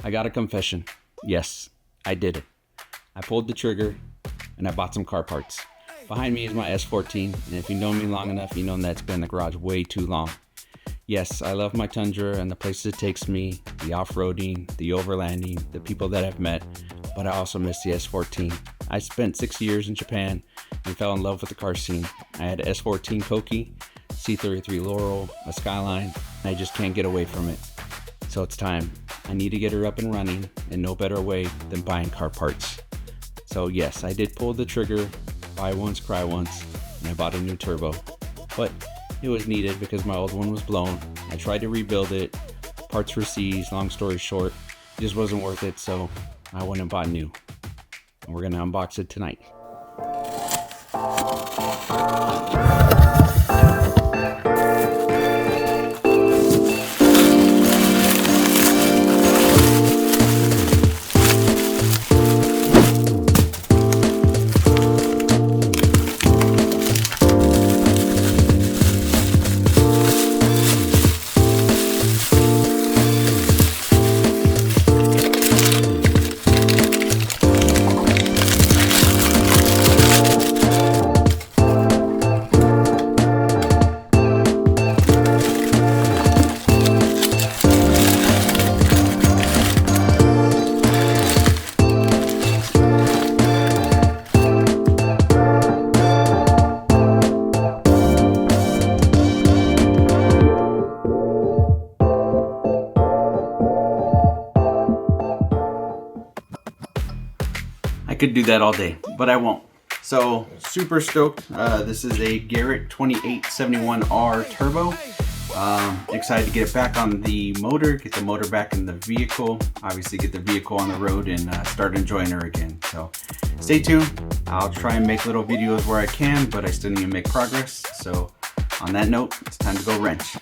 I got a confession. Yes, I did it. I pulled the trigger and I bought some car parts. Behind me is my S14, and if you know me long enough, you know that's been in the garage way too long. Yes, I love my Tundra and the places it takes me, the off-roading, the overlanding, the people that I've met, but I also miss the S14. I spent 6 years in Japan and fell in love with the car scene. I had a S14 Koki, C33 Laurel, a Skyline, and I just can't get away from it. So it's time. I need to get her up and running, and no better way than buying car parts. So yes, I did pull the trigger, buy once, cry once, and I bought a new turbo. But it was needed because my old one was blown. I tried to rebuild it, parts were seized, long story short, it just wasn't worth it, so I went and bought new. And we're gonna unbox it tonight. I could do that all day, but I won't. So super stoked. This is a Garrett 2871R turbo. Excited to get it back on the motor, get the motor back in the vehicle, obviously get the vehicle on the road and start enjoying her again. So stay tuned. I'll try and make little videos where I can, but I still need to make progress. So on that note, it's time to go wrench.